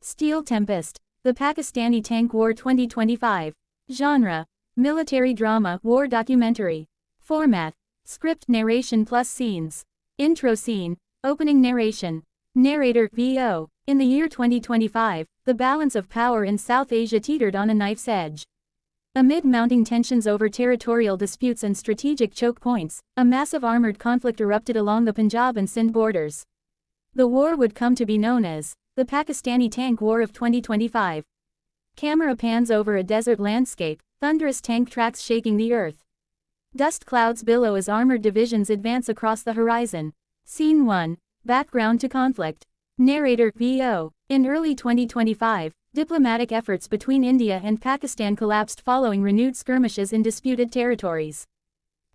Steel Tempest. The Pakistani Tank War 2025. Genre: military drama, war documentary. Format: script narration plus scenes. Intro scene, opening narration. Narrator: VO. In the year 2025, the balance of power in South Asia teetered on a knife's edge. Amid mounting tensions over territorial disputes and strategic choke points, a massive armored conflict erupted along the Punjab and Sindh borders. The war would come to be known as the Pakistani Tank War of 2025. Camera pans over a desert landscape, thunderous tank tracks shaking the earth. Dust clouds billow as armored divisions advance across the horizon. Scene 1. Background to conflict. Narrator: VO. In early 2025, diplomatic efforts between India and Pakistan collapsed following renewed skirmishes in disputed territories.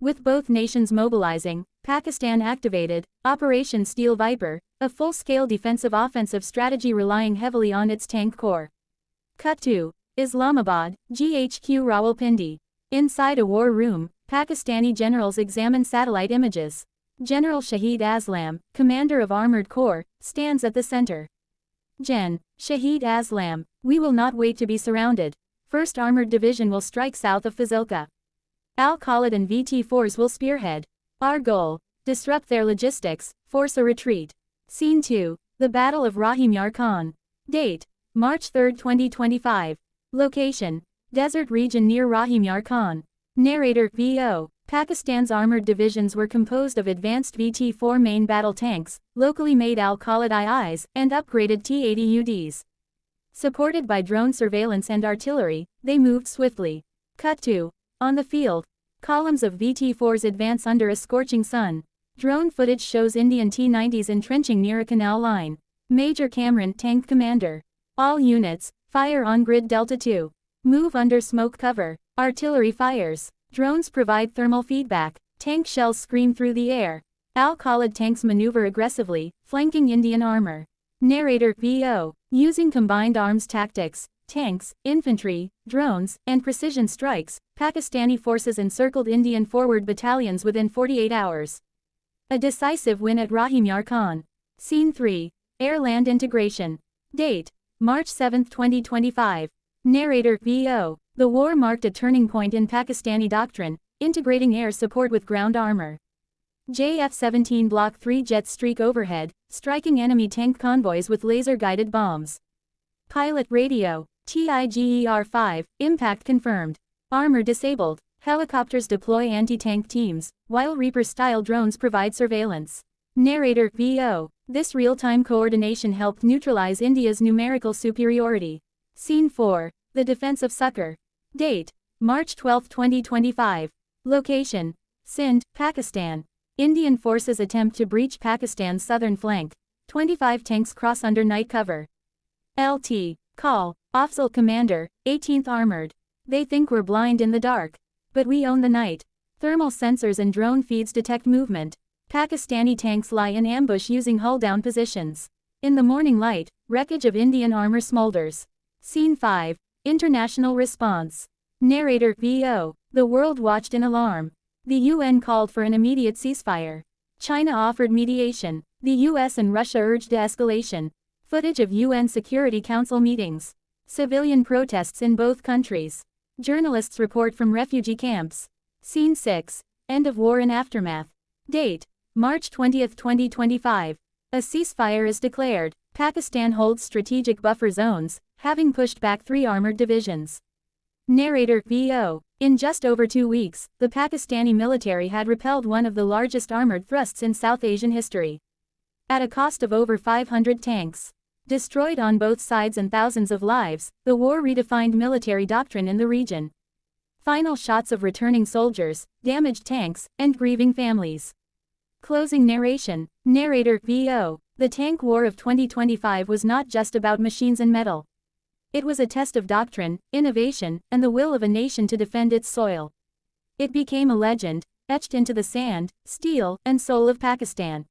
With both nations mobilizing, Pakistan activated Operation Steel Viper, a full-scale defensive-offensive strategy relying heavily on its tank corps. Cut to Islamabad, GHQ Rawalpindi. Inside a war room, Pakistani generals examine satellite images. General Shahid Aslam, commander of Armored Corps, stands at the center. Gen. Shahid Aslam, we will not wait to be surrounded. 1st Armored Division will strike south of Fazilka. Al-Khalid and VT-4s will spearhead. Our goal: disrupt their logistics, force a retreat. Scene 2. The Battle of Rahim Yar Khan. Date: March 3, 2025. Location: desert region near Rahim Yar Khan. Narrator: VO. Pakistan's armored divisions were composed of advanced VT-4 main battle tanks, locally made Al-Khalid IIs, and upgraded T-80 UDs. Supported by drone surveillance and artillery, they moved swiftly. Cut to on the field. Columns of VT-4s advance under a scorching sun. Drone footage shows Indian T-90s entrenching near a canal line. Major Cameron, tank commander. All units, fire on grid Delta 2. Move under smoke cover. Artillery fires. Drones provide thermal feedback. Tank shells scream through the air. Al-Khalid tanks maneuver aggressively, flanking Indian armor. Narrator: VO. Using combined arms tactics, tanks, infantry, drones, and precision strikes, Pakistani forces encircled Indian forward battalions within 48 hours. A decisive win at Rahim Yar Khan. Scene 3. Air-land integration. Date: March 7, 2025. Narrator: VO. The war marked a turning point in Pakistani doctrine, integrating air support with ground armor. JF-17 Block 3 jets streak overhead, striking enemy tank convoys with laser-guided bombs. Pilot radio: TIGER-5, impact confirmed. Armor disabled. Helicopters deploy anti-tank teams, while Reaper-style drones provide surveillance. Narrator: VO. This real-time coordination helped neutralize India's numerical superiority. Scene 4. The Defense of Succor. Date: March 12, 2025. Location: Sindh, Pakistan. Indian forces attempt to breach Pakistan's southern flank. 25 tanks cross under night cover. LT. Call. Afzal Commander, 18th Armored. They think we're blind in the dark. But we own the night. Thermal sensors and drone feeds detect movement. Pakistani tanks lie in ambush using hull-down positions. In the morning light, wreckage of Indian armor smolders. Scene 5. International response. Narrator: VO. The world watched in alarm. The UN called for an immediate ceasefire. China offered mediation. The US and Russia urged de-escalation. Footage of UN Security Council meetings. Civilian protests in both countries. Journalists report from refugee camps. Scene 6. End of war and aftermath. Date: March 20, 2025. A ceasefire is declared. Pakistan holds strategic buffer zones, having pushed back 3 armored divisions. Narrator: VO. In just over 2 weeks, the Pakistani military had repelled one of the largest armored thrusts in South Asian history. At a cost of over 500 tanks destroyed on both sides and thousands of lives, the war redefined military doctrine in the region. Final shots of returning soldiers, damaged tanks, and grieving families. Closing narration. Narrator: VO. The Tank War of 2025 was not just about machines and metal. It was a test of doctrine, innovation, and the will of a nation to defend its soil. It became a legend, etched into the sand, steel, and soul of Pakistan.